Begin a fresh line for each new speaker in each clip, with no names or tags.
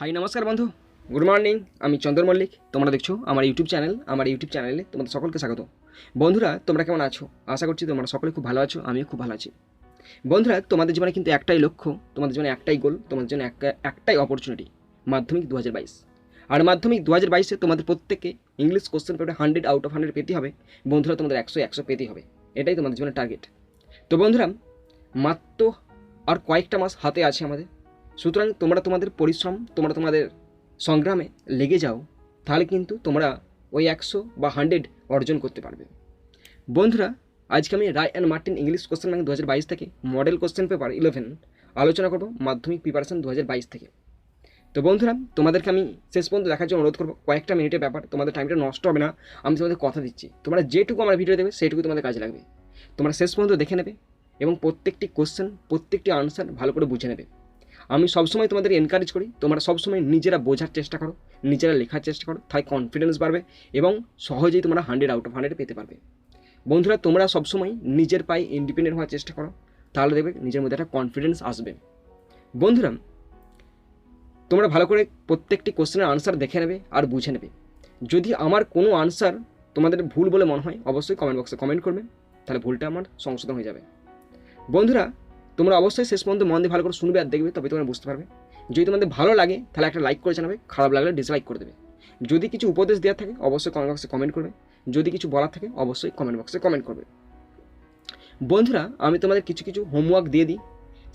High নমস্কার বন্ধু, good morning. আমি চন্দন মল্লিক। তোমরা দেখছো আমার ইউটিউব চ্যানেল। আমার ইউটিউব চ্যানেলে তোমাদের সকলকে স্বাগত। বন্ধুরা, তোমরা কেমন আছো? আশা করছি তোমরা সকলে খুব ভালো আছো, আমিও খুব ভালো আছি। বন্ধুরা, তোমাদের জীবনে কিন্তু একটাই লক্ষ্য, তোমাদের জীবনে একটাই গোল, তোমাদের জন্য একটাই অপরচুনিটি, মাধ্যমিক 2022। আর মাধ্যমিক 2022-এ তোমাদের প্রত্যেককে ইংলিশ কোশ্চেন পেপারে 100 আউট অফ 100 পেতে হবে। বন্ধুরা, তোমাদের 100 পেতেই হবে, এটাই তোমাদের জীবনের টার্গেট। তো বন্ধুরা, মাত্র আর কয়েকটা মাস হাতে আছে আমাদের। সুতরাং তোমরা তোমাদের পরিশ্রম, তোমরা তোমাদের সংগ্রামে লেগে যাও, তাহলে কিন্তু তোমরা ওই 100 বা 100 অর্জন করতে পারবে। বন্ধুরা, আজকে আমি Ray and Martin English question bank 2022 থেকে মডেল কোশ্চেন পেপার 11 আলোচনা করব মাধ্যমিক প্রিপারেশন 2022 থেকে। তো বন্ধুরা, তোমাদেরকে আমি শেষ পর্যন্ত দেখার জন্য অনুরোধ করবো। কয়েকটা মিনিটের ব্যাপার, তোমাদের টাইমটা নষ্ট হবে না, আমি তোমাদের কথা দিচ্ছি। তোমরা যেটুকু আমার ভিডিও দেবে সেইটুকু তোমাদের কাজে লাগবে। তোমরা শেষ পর্যন্ত দেখে নেবে এবং প্রত্যেকটি কোশ্চেন, প্রত্যেকটি আনসার ভালো করে বুঝে নেবে। আমি সবসময় তোমাদের এনকারেজ করি, তোমরা সবসময় নিজেরা বোঝার চেষ্টা করো, নিজেরা লেখার চেষ্টা করো, তাই কনফিডেন্স বাড়বে এবং সহজেই তোমরা 100 আউট অফ 100 পেতে পারবে। বন্ধুরা, তোমরা সবসময় নিজের পায়ে ইন্ডিপেন্ডেন্ট হওয়ার চেষ্টা করো, তাহলে দেখবে নিজের মধ্যে একটা কনফিডেন্স আসবে। বন্ধুরা, তোমরা ভালো করে প্রত্যেকটি কোশ্চেনের আনসার দেখে নেবে আর বুঝে নেবে। যদি আমার কোনো আনসার তোমাদের ভুল বলে মনে হয়, অবশ্যই কমেন্ট বক্সে কমেন্ট করবে, তাহলে ভুলটা আমার সংশোধন হয়ে যাবে। বন্ধুরা, তোমরা অবশ্যই শেষ পর্যন্ত মন দিয়ে ভালো করে শুনবে আর দেখবে, তবে তোমরা বুঝতে পারবে। যদি তোমাদের ভালো লাগে তাহলে একটা লাইক করে জানাবে, খারাপ লাগলে ডিসলাইক করে দেবে। যদি কিছু উপদেশ দেওয়ার থাকে অবশ্যই কমেন্ট বক্সে কমেন্ট করবে, যদি কিছু বলার থাকে অবশ্যই কমেন্ট বক্সে কমেন্ট করবে। বন্ধুরা, আমি তোমাদের কিছু কিছু হোমওয়ার্ক দিয়ে দিই,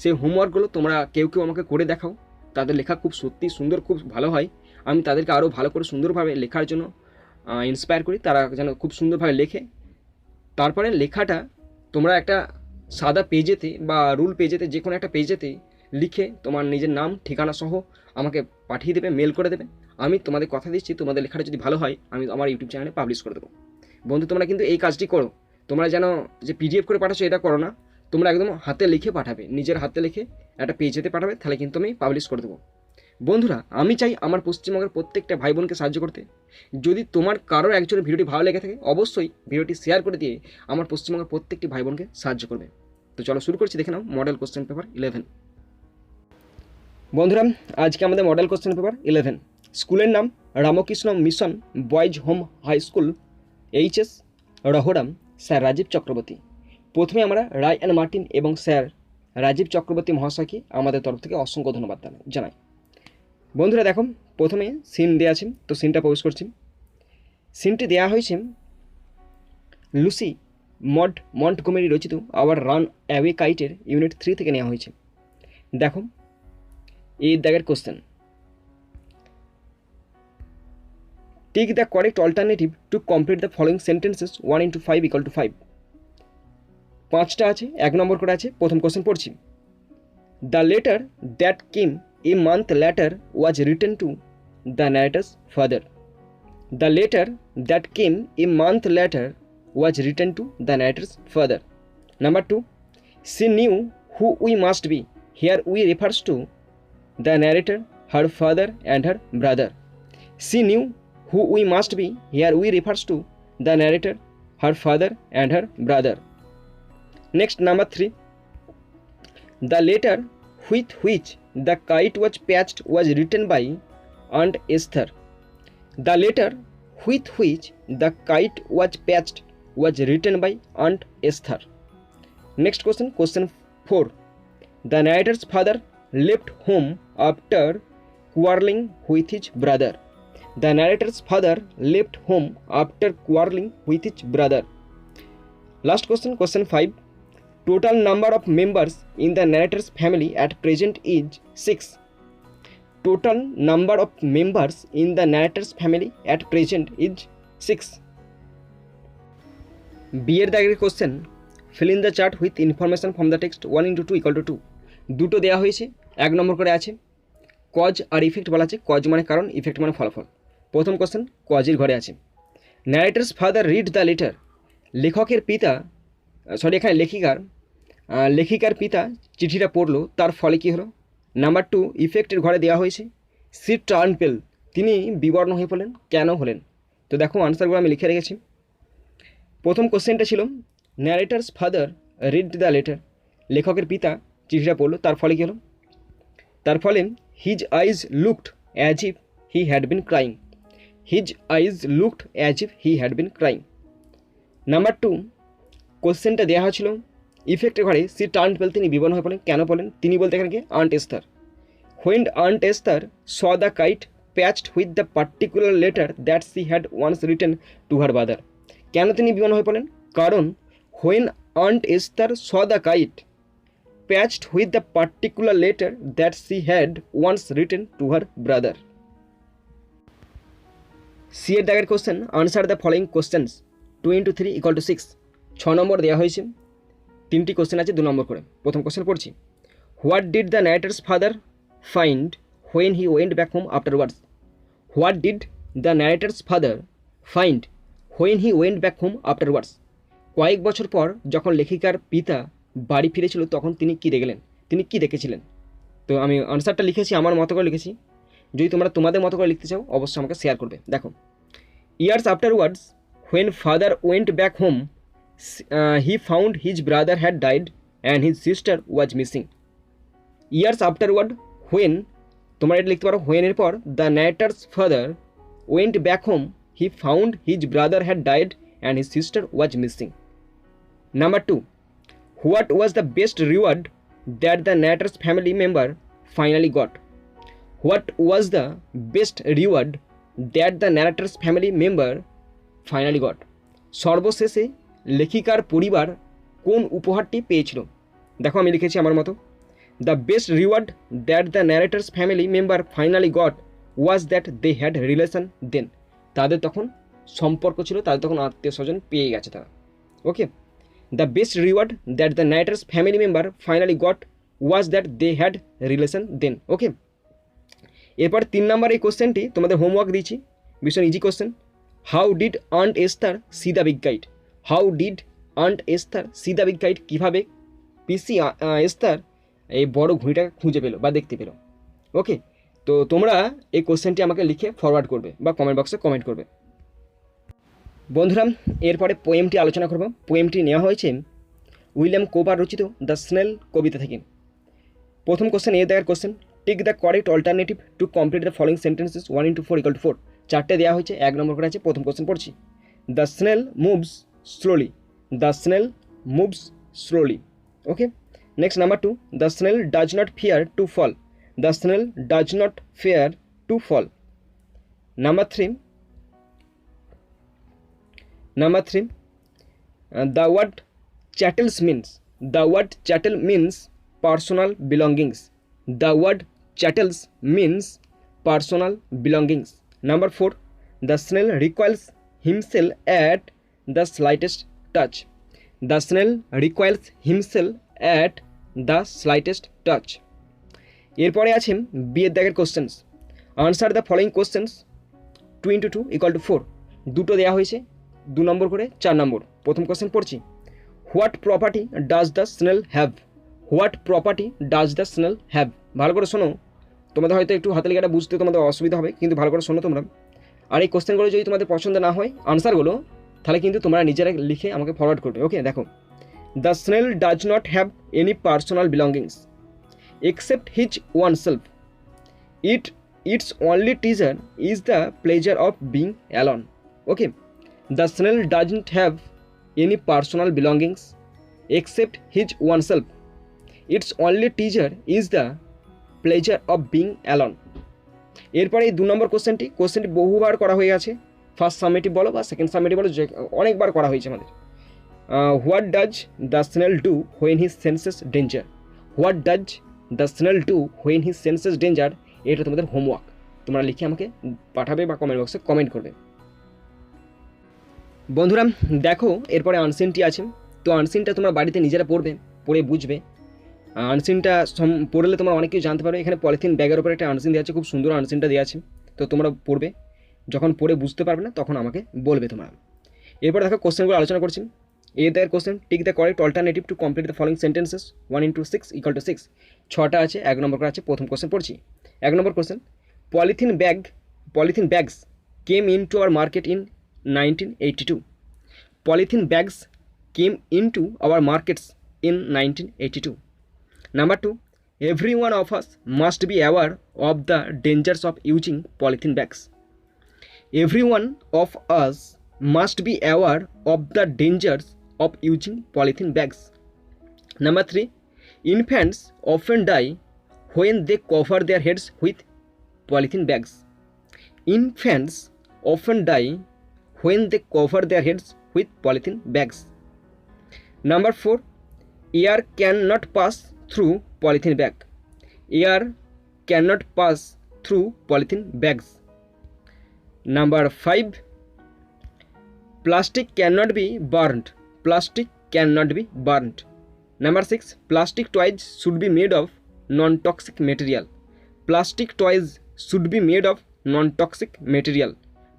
সেই হোমওয়ার্কগুলো তোমরা কেউ কেউ আমাকে করে দেখাও। তাদের লেখা খুব সত্যি সুন্দর, খুব ভালো হয়। আমি তাদেরকে আরও ভালো করে সুন্দরভাবে লেখার জন্য ইন্সপায়ার করি, তারা যেন খুব সুন্দরভাবে লেখে। তারপরে লেখাটা তোমরা একটা সাদা পেজেতে বা রুল পেজেতে, যে কোনো একটা পেজেতে লিখে তোমার নিজের নাম ঠিকানা সহ আমাকে পাঠিয়ে দেবে, মেল করে দেবে। আমি তোমাদের কথা দিচ্ছি, তোমাদের লেখাটা যদি ভালো হয় আমি আমার ইউটিউব চ্যানেলে পাবলিশ করে দেবো। বন্ধু, তোমরা কিন্তু এই কাজটি করো। তোমরা যেন যে পিডিএফ করে পাঠাচ্ছো এটা করো না, তোমরা একদম হাতে লিখে পাঠাবে, নিজের হাতে লিখে একটা পেজেতে পাঠাবে, তাহলে কিন্তু আমি পাবলিশ করে দেবো। বন্ধুরা, আমি চাই আমার পশ্চিমবঙ্গের প্রত্যেকটা ভাই বোনকে সাহায্য করতে। যদি তোমার কারোর একজনের ভিডিওটি ভালো লেগে থাকে অবশ্যই ভিডিওটি শেয়ার করে দিয়ে আমার পশ্চিমবঙ্গের প্রত্যেকটি ভাই বোনকে সাহায্য করবে। তো চলো শুরু করছি, দেখে নাও মডেল কোশ্চেন পেপার 11। বন্ধুরা, আজকে আমাদের মডেল কোশ্চেন পেপার 11। স্কুলের নাম Ramakrishna mission boys home high school, HS রহরাম, স্যার রাজীব চক্রবর্তী। প্রথমে আমরা রায় অ্যান্ড মার্টিন এবং স্যার রাজীব চক্রবর্তী মহাশয়কে আমাদের তরফ থেকে অসংখ্য ধন্যবাদ জানাই। বন্ধুরা দেখো, প্রথমে সিন দেওয়া আছে, তো সিনটা প্রবেশ করছি। সিনটি দেওয়া হয়েছে লুসি মন্টগোমেরি রচিত আওয়ার রান অ্যাওয়ে কাইটের ইউনিট 3 থেকে নেওয়া হয়েছে। দেখো, এই দাগের question, tick the correct alternative to complete the following sentences 1 into 5 = 5। 5টা আছে, 1 নম্বর করে আছে। প্রথম কোশ্চেন পড়ছি। The letter that came a month letter was written to the narrator's father. The letter that came a month letter was written to the narrator's father. Number 2, she knew who we must be. Here we refers to the narrator, her father and her brother. She knew who we must be. Here we refers to the narrator, her father and her brother. Next, number 3, the letter with which the kite was patched was written by Aunt Esther. The letter with which the kite was patched was written by Aunt Esther. Next question, question 4. The narrator's father left home after quarreling with his brother. The narrator's father left home after quarreling with his brother. Last question, question 5. Total number of members in the narrator's family at present is 6. Total number of members in the narrator's family at present is 6. বিয়ের দাগের question, fill in the chart with information from the text 1 into 2 = 2। দুটো দেওয়া হয়েছে, 1 নম্বর করে আছে। Cause আর effect বলা আছে, cause মানে কারণ, ইফেক্ট মানে ফলাফল। প্রথম কোশ্চেন কজের ঘরে আছে। Narrator's father read the letter. লেখকের পিতা, এখানে লেখিকার পিতা চিঠিটা পড়লো, তার ফলে কী হলো। নাম্বার 2, ইফেক্টের ঘরে দেওয়া হয়েছে সি টার্ন পেল, তিনি বিবর্ণ হয়ে পড়লেন, কেন হলেন। তো দেখো আনসারগুলো আমি লিখে রেখেছি। প্রথম কোশ্চেনটা ছিল narrator's father read the letter, লেখকের পিতা চিঠিটা পড়লো, তার ফলে কী হলো। তার ফলে his eyes looked as if he had been crying. His eyes looked as if he had been crying. Number 2, কোশ্চেনটা দেওয়া হয়েছিল ইফেক্টের ঘরে সি টার্ন পেল, তিনি বিবর্ণ হয়ে পড়লেন। কেন পড়লেন? তিনি বলতে এখানে কি Aunt Esther. When Aunt Esther saw the kite patched with the particular letter that she had once written to her brother. কেন তিনি বিবর্ণ হয়ে পড়লেন? কারণ when Aunt Esther saw the kite patched with the particular letter that she had once written to her brother. C এর দাগের question, answer the following questions 2 × 3 = 6। 6 নম্বর দেওয়া হয়েছে, 3টি কোশ্চেন আছে 2 নম্বর করে। প্রথম কোশ্চেন পড়ছি, what did the narrator's father find when he went back home afterwards? What did the narrator's father find when he went back home afterwards? কয়েক বছর পর যখন লেখিকার পিতা বাড়ি ফিরেছিল তখন তিনি কি দেখলেন, তিনি কি দেখেছিলেন? তো আমি আনসারটা লিখেছি, আমার মতো করে লিখেছি। যদি তোমরা তোমাদের মতো করে লিখতে চাও অবশ্যই আমাকে শেয়ার করবে। দেখো, years afterwards when father went back home he found his brother had died and his sister was missing. Years afterward when, তোমরা এটা লিখতে পারো when এর পর, the narrator's father went back home he found his brother had died and his sister was missing. Number 2, what was the best reward that the narrator's family member finally got? What was the best reward that the narrator's family member finally got? সর্বশেষে লেখিকার পরিবার কোন উপহারটি পেয়েছিল? দেখো আমি লিখেছি আমার মতো, the best reward that the narrator's family member finally got was that they had relation then. তাদের তখন সম্পর্ক ছিল, তাদের তখন আত্মীয় স্বজন পেয়ে গেছে তারা। ওকে, the best reward that the narrator's family member finally got was that they had relation then. ওকে, এরপর 3 নম্বর এই কোশ্চেনটি তোমাদের হোমওয়ার্ক দিয়েছি, ভীষণ easy question. How did Aunt Esther see the big kite? How did Aunt Esther see the big kite? কীভাবে পিসি Esther এই বড় ঘুড়িটা খুঁজে পেলো বা দেখতে পেলো? ওকে, তো তোমরা এই কোশ্চেনটি আমাকে লিখে ফরওয়ার্ড করবে বা কমেন্ট বক্সে কমেন্ট করবে। বন্ধুরা, এরপরে পোয়েমটি আলোচনা করব। পোয়েমটি নেওয়া হয়েছে উইলিয়াম কোবার রচিত দ্য স্নেল কবিতা থেকে। প্রথম কোশ্চেন, এ দেখার question, tick the correct alternative to complete the following sentences 1 × 4 = 4। 4টে দেওয়া হয়েছে, 1 নম্বর করে আছে। প্রথম কোশ্চেন পড়ছি, the snail moves slowly. The snail moves slowly. Okay, next number 2, the snail does not fear to fall. The snail does not fear to fall. Number 3, the word chattels means, the word chattel means personal belongings. The word chattels means personal belongings. Number 4, the snail recoils himself at the slightest touch. The snail recoils himself at the slightest touch. এরপরে আছে B এর দাগের questions, answer the following questions 2 × 2 = 4। দুটো দেওয়া হয়েছে, 2 নম্বর করে 4 নম্বর। প্রথম question পড়ছি, what property does the snail have? What property does the snail have? ভালো করে শোনো, তোমাদের হয়তো একটু হাতে লেখাটা বুঝতে তোমাদের অসুবিধা হবে, কিন্তু ভালো করে শোনো তোমরা। আর এই কোশ্চেনগুলো যদি তোমাদের পছন্দ না হয় আনসারগুলো, তাহলে কিন্তু তোমরা নিজেরা লিখে আমাকে ফরওয়ার্ড করবে। ওকে, দেখো, the snail does not have any personal belongings except his oneself. Its only treasure is the pleasure of being alone. Okay, the snail doesn't have any personal belongings except his oneself. Its only treasure is the pleasure of being alone. এরপরে এই 2 নম্বর কোশ্চেনটি বহুবার করা হয়ে গেছে, first summative বলো বা second summative বলো, অনেকবার করা হয়েছে আমাদের। What does the snail do when he senses danger? What does the snail do when he senses danger? এটা তোমাদের হোমওয়ার্ক, তোমরা লিখে আমাকে পাঠাবে বা কমেন্ট বক্সে কমেন্ট করবে। বন্ধুরা দেখো, এরপরে আনসিনটি আছে। তো আনসিনটা তোমরা বাড়িতে নিজেরা পড়ে বুঝবে। আনসিনটা পড়লে তোমরা অনেক কিছু জানতে পারবে। এখানে পলিথিন ব্যাগের উপরে একটা আনসিন দেওয়া আছে, খুব সুন্দর আনসিনটা দেওয়া আছে। তো তোমরা পড়বে, যখন পড়ে বুঝতে পারবে না তখন আমাকে বলবে তোমরা। এরপর দেখো কোশ্চেনগুলো আলোচনা করছি। এ দেয়ার question, tick the correct alternative to complete the following sentences 1 × 6 = 6। 6টা আছে, 1 নম্বর করে আছে। প্রথম কোশ্চেন পড়ছি, 1 নম্বর question, polythene bags came into our market in 1982. Polythene bags came into our markets in 1982. Number 2, every one of us must be aware of the dangers of using polythene bags. Every one of us must be aware of the dangers of using polythene bags. Number 3, infants often die when they cover their heads with polythene bags. Infants often die when they cover their heads with polythene bags. Number 4, air cannot pass through polythene bag. Air cannot pass through polythene bags. Number 5, plastic cannot be burned. Plastic cannot be burned. Number 6, plastic toys should be made of non-toxic material. Plastic toys should be made of non-toxic material.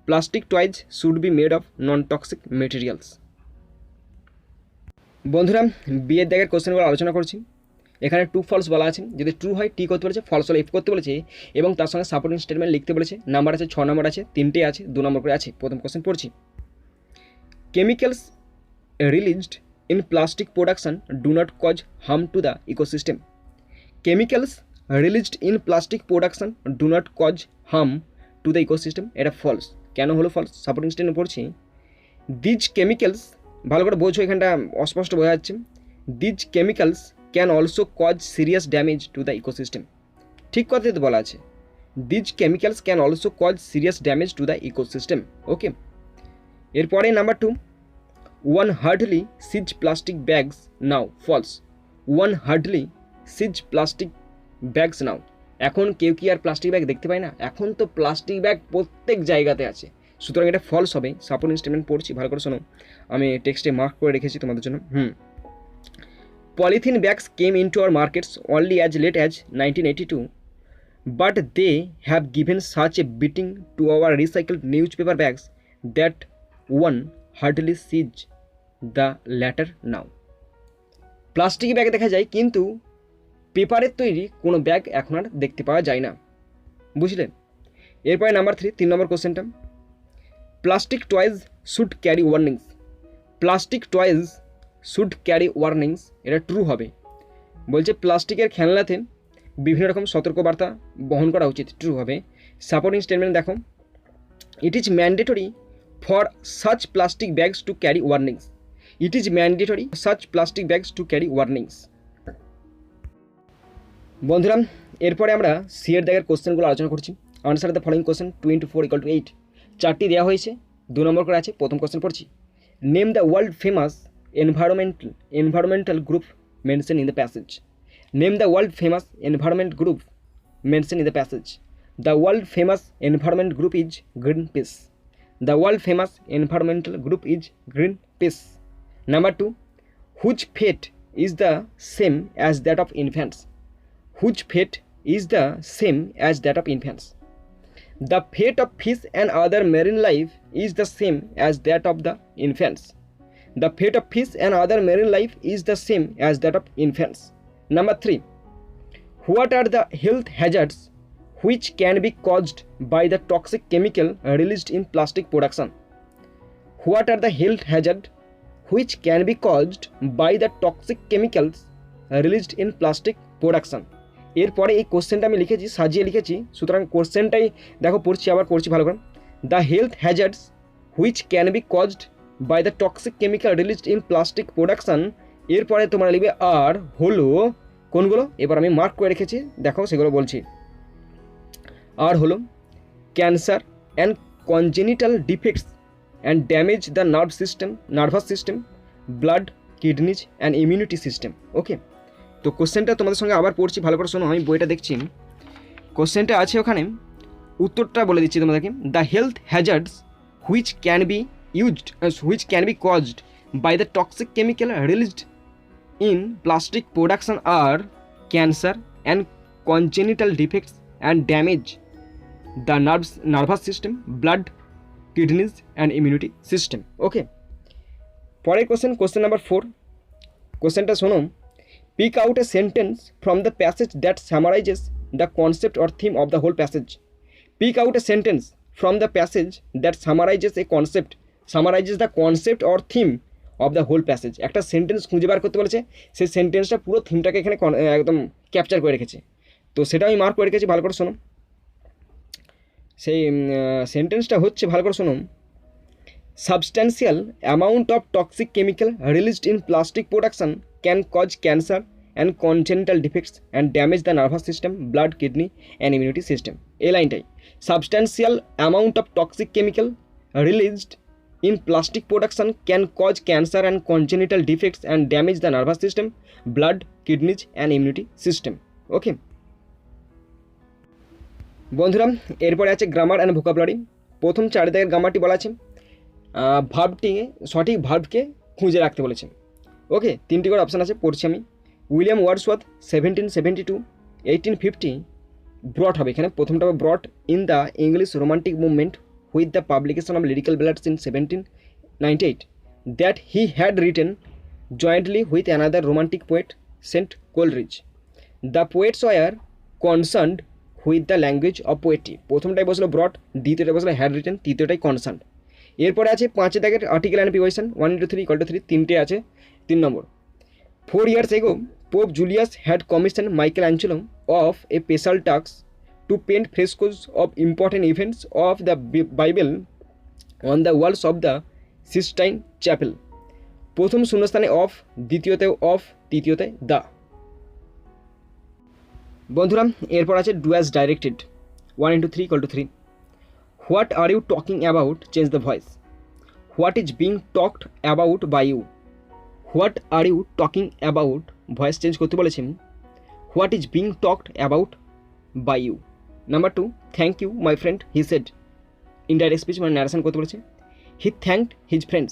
Plastic toys should be made of non-toxic materials. বন্ধুরা বিয়ের দাগের কোশ্চেনগুলো আলোচনা করছি। এখানে true false বলা আছে, যদি ট্রু হয় টি করতে বলেছে, ফলস হলে এফ করতে বলেছে এবং তার সঙ্গে সাপোর্টিং স্টেটমেন্ট লিখতে বলেছে। নাম্বার আছে 6 নম্বর আছে, 3টে আছে, 2 নম্বর করে আছে। প্রথম কোশ্চেন পড়ছি, chemicals released in plastic production do not cause harm to the ecosystem. Chemicals released in plastic production do not cause harm to the ecosystem. এটা ফলস। কেন হলো ফলস? সাপোর্টিং স্টেটমেন্ট পড়ছি, দিজ কেমিক্যালস, ভালো করে বোঝো, এখানটা অস্পষ্ট বোঝা যাচ্ছে। These chemicals can also cause serious damage to the ecosystem. ঠিক কথাই তো বলা আছে, these chemicals can also cause serious damage to the ecosystem. Okay, এরপরে number 2, one hardly sees plastic bags now. False. One hardly sees plastic bags now. এখন কেউ কি আর plastic bag দেখতে পায় না? এখন তো প্লাস্টিক ব্যাগ প্রত্যেক জায়গাতে আছে, সুতরাং এটা ফলস হবে। সাপোর্টিং স্টেটমেন্ট পড়ছি, ভালো করে শোনো, আমি টেক্সটে মার্ক করে রেখেছি তোমাদের জন্য। Polythene bags came into our markets only as late as 1982, but they have given such a beating to our recycled newspaper bags that one hardly sees the latter now. Plastic bag দেখা যায়, কিন্তু পেপারের তৈরি কোনো bag এখন আর দেখতে পাওয়া যায় না। বুঝলেন? এরপরে নাম্বার 3, 3 নম্বর কোশ্চেনটা, plastic toys should carry warnings. Plastic toys should carry warnings, এটা ট্রু হবে। বলছে প্লাস্টিকের খেলনাতে বিভিন্ন রকম সতর্কবার্তা বহন করা উচিত, ট্রু হবে। সাপোর্টিং স্টেটমেন্ট দেখো, it is mandatory for such plastic bags to carry warnings. It is mandatory such plastic bags to carry warnings. বন্ধুরা এরপরে আমরা সি এর দাগের কোশ্চেনগুলো আলোচনা করছি। Answer the following question 2 × 4 = 8। 4টি দেওয়া হয়েছে, 2 নম্বর করে আছে। প্রথম কোশ্চেন পড়ছি, name the world famous environmental group mentioned in the passage. Name the world famous environment group mentioned in the passage. The world famous environment group is Greenpeace. The world famous environmental group is Greenpeace. Number 2, whose fate is the same as that of infants? Whose fate is the same as that of infants? The fate of fish and other marine life is the same as that of the infants. The fate of fish and other marine life is the same as that of infants. Number 3, what are the health hazards which can be caused by the toxic chemical released in plastic production? What are the health hazards which can be caused by the toxic chemicals released in plastic production? এরপরে এই কোশ্চেনটা আমি লিখেছি, সাজিয়ে লিখেছি, সুতরাং কোশ্চেনটাই দেখো পড়ছি, আবার পড়ছি ভালো করে। The health hazards which can be caused by the toxic chemical released in plastic production, এরপরে তোমরা লিখবে আর হলো কোনগুলো, এবার আমি মার্ক করে রেখেছি, দেখো সেগুলো বলছি। আর হলো cancer and congenital defects and damage the nervous system, blood, kidneys and immunity system. ওকে, তো কোশ্চেনটা তোমাদের সঙ্গে আবার পড়ছি, ভালো করে শোনো, আমি বইটা দেখছি। কোশ্চেনটা আছে ওখানে, উত্তরটা বলে দিচ্ছি তোমাদেরকে। The health hazards which can be caused by the toxic chemical released in plastic production are cancer and congenital defects and damage the nervous system, blood, kidneys and immunity system. Okay, পরের question number 4। কোশ্চেনটা শোনো, pick out a sentence from the passage that summarizes the concept or theme of the whole passage. Pick out a sentence from the passage that summarizes the concept or theme of the whole passage. একটা sentence খুঁজে বার করতে বলেছে, সেই সেন্টেন্সটা পুরো থিমটাকে এখানে একদম ক্যাপচার করে রেখেছে। তো সেটা আমি মার্ক করে রেখেছি, ভালো করে শোনো। সেই সেন্টেন্সটা হচ্ছে, ভালো করে শোনো, substantial amount of toxic chemical released in plastic production can cause cancer and congenital defects and damage the nervous system, blood, kidney and immunity system. এই লাইনটাই, substantial amount of toxic chemical released in plastic production can cause cancer and congenital defects and damage the nervous system, blood, kidneys and immunity system. ওকে বন্ধুরা, এরপরে আছে grammar and vocabulary. প্রথম 4 দাগের গ্রামারটি বলা আছে, ভার্বটি সঠিক ভার্বকে খুঁজে রাখতে বলেছে। ওকে, 3টি করে অপশান আছে, পড়ছি আমি। উইলিয়াম ওয়ার্ডসওয়ার্থ 1772 1850 ব্রট হবে এখানে, প্রথমটা হবে ব্রট in the English romantic movement with the publication of lyrical ballads in 1798 that he had written jointly with another romantic poet, St. Coleridge. The poets were concerned with the language of poetry. প্রথমটাই বসলো ব্রট, দ্বিতীয়টা বসলো had written, তৃতীয়টাই concern. এরপরে আছে 5 দাগের article and preposition 1 into 3 = 3, 3টে আছে। 3 নম্বর, 4 years ago Pope Julius had commissioned Michelangelo of a special task to paint frescoes of important events of the Bible on the walls of the Sistine Chapel. প্রথম শূন্যস্থানে of, দ্বিতীয়তে of, তৃতীয়তে the. বন্ধুরা, এরপর আছে do as directed 1 into 3 = 3। What are you talking about, change the voice. What is being talked about by you. What are you talking about, voice change করতে বলেছেন। What is being talked about by you. Number 2, thank you my friend he said, indirect speech মানে narration করতে বলেছে। He thanked his friends,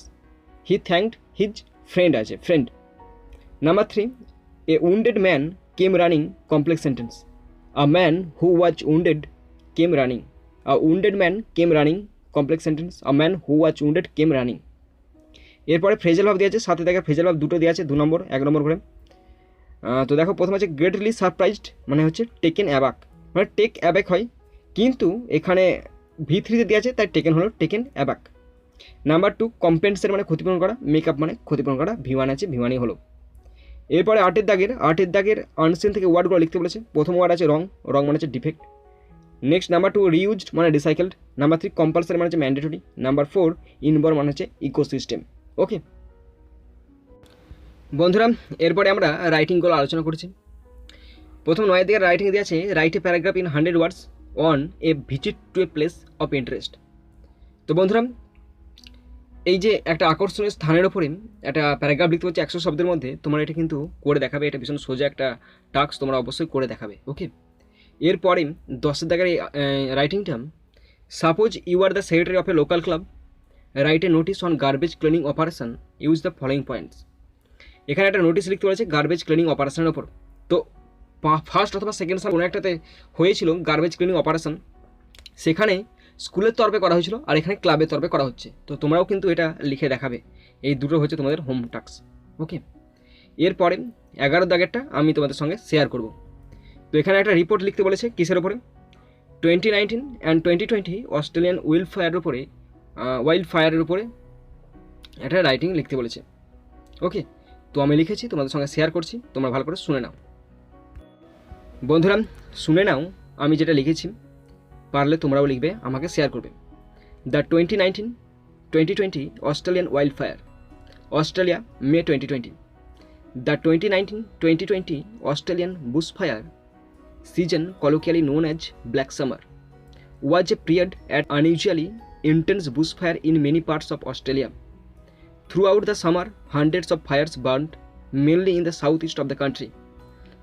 he thanked his friend আছে, friend. Number 3, a wounded man came running, complex sentence. A man who was wounded came running, a wounded man came running, complex sentence. A man who was wounded came running. এরপরে phrasal ভাব দিয়েছে, সাথে দেখে phrasal ভাব দুটো দেওয়া আছে, 2 নম্বর 1 নম্বর করে। তো দেখো, প্রথম আছে গ্রেটলি সারপ্রাইজড, মানে হচ্ছে টেকেন অ্যাবাক, মানে টেক অ্যাব্যাক হয়, কিন্তু এখানে V3তে দেওয়া আছে, তাই টেকেন হলো টেকেন অ্যাবাক। নাম্বার 2, কম্পেন্সেট মানে ক্ষতিপূরণ করা, মেকআপ মানে ক্ষতিপূরণ করা, V1 আছে, V1ই হলো। এরপরে 8 দাগের আনসিন থেকে ওয়ার্ডগুলো লিখতে বলেছে। প্রথম ওয়ার্ড আছে রং, রং মানে হচ্ছে ডিফেক্ট। নেক্সট নাম্বার 2, রিউজড মানে রিসাইকেলড। নাম্বার 3, কম্পালসারি মানে হচ্ছে ম্যান্ডেটরি। নাম্বার 4, ইনবর মানে হচ্ছে ইকোসিস্টেম। ওকে বন্ধুরা, এরপরে আমরা রাইটিংগুলো আলোচনা করছি। প্রথম 9 দিকের রাইটিং দেওয়া আছে, write a paragraph in 100 words on a visit to a place of interest. তো বন্ধুরা, এই যে একটা আকর্ষণীয় স্থানের ওপরে একটা প্যারাগ্রাফ লিখতে হচ্ছে 100 শব্দের মধ্যে, তোমরা এটা কিন্তু করে দেখাবে। এটা ভীষণ সোজা একটা টাস্ক, তোমরা অবশ্যই করে দেখাবে। ওকে, এরপরে 10 দাগের রাইটিংটা, suppose you are the secretary of a local club, write a notice on garbage cleaning operation, use the following points. এখানে একটা নোটিস লিখতে বলেছে গার্বেজ ক্লিনিং অপারেশনের ওপর। তো ফার্স্ট অথবা সেকেন্ড সাল কোনো একটাতে হয়েছিল গার্বেজ ক্লিনিং অপারেশন, সেখানে স্কুলের তরফে করা হয়েছিল, আর এখানে ক্লাবের তরফে করা হচ্ছে। তো তোমরাও কিন্তু এটা লিখে দেখাবে। এই দুটো হচ্ছে তোমাদের হোম টাস্ক। ওকে, এরপরে 11 দাগেরটা আমি তোমাদের সঙ্গে শেয়ার করব। তো এখানে একটা রিপোর্ট লিখতে বলেছে, কিসের ওপরে? 2019 অ্যান্ড 2020 অস্ট্রেলিয়ান ওয়াইল্ড ফায়ারের উপরে একটা রাইটিং লিখতে বলেছে। ওকে, তো আমি লিখেছি, তোমাদের সঙ্গে শেয়ার করছি, তোমরা ভালো করে শুনে নাও। বন্ধুরা শুনে নাও, আমি যেটা লিখেছি, পারলে তোমরাও লিখবে, আমাকে শেয়ার করবে। The 2019-2020 Australian wild fire, Australia, May 2020। The 2019-2020 Australian bushfire season, colloquially known as Black Summer, was a period at unusually intense bushfire in many parts of Australia. Throughout the summer, hundreds of fires burned, mainly in the southeast of the country.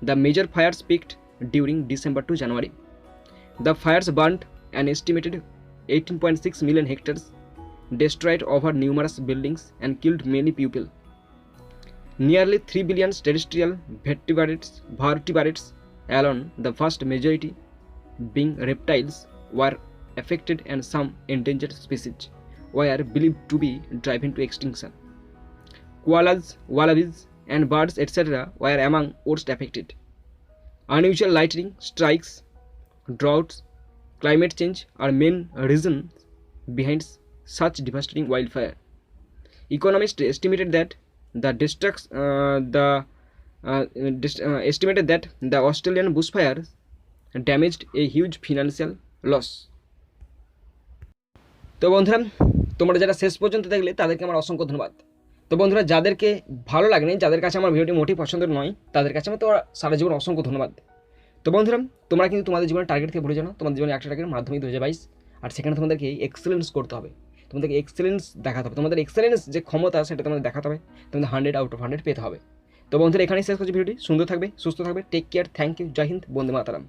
The major fires peaked during December to January. The fires burned an estimated 18.6 million hectares, destroyed over numerous buildings, and killed many people. Nearly 3 billion terrestrial vertebrates, alone the vast majority being reptiles, were affected, and some endangered species were believed to be driven to extinction. Koalas, wallabies, and birds, etc. were among worst affected. Unusual lightning strikes, droughts, climate change are main reasons behind such devastating wildfire. Economists estimated that the destruct the estimated that the Australian bushfires damaged a huge financial loss. তো বন্ধুরা, তোমরা যারা শেষ পর্যন্ত দেখলে তাদেরকে আমার অসংখ্য ধন্যবাদ। তো বন্ধুরা, যাদেরকে ভালো লাগেনি, যাদের কাছে আমার ভিডিওটি মোটেই পছন্দের নয়, তাদের কাছে আমার তো সারা জীবন অসংখ্য ধন্যবাদ। তো বন্ধুরা, তোমরা কিন্তু তোমাদের জীবনের টার্গেট থেকে ভুলে যাও না। তোমাদের জীবনে 100 টাকার মাধ্যমিক 2022, আর সেখানে তোমাদেরকে এক্সেলেন্স করতে হবে, তোমাদেরকে এক্সেলেন্স দেখাতে হবে, তোমাদের এক্সেলেন্স যে ক্ষমতা সেটা তোমাদের দেখাতে হবে, তোমাদের 100 আউট অফ 100 পেতে হবে। তো বন্ধুরা, এখানেই শেষ করছি ভিডিওটি। সুন্দর থাকবে, সুস্থ থাকবে, টেক কেয়ার, থ্যাংক ইউ, জয় হিন্দ, বন্দে মাতারাম।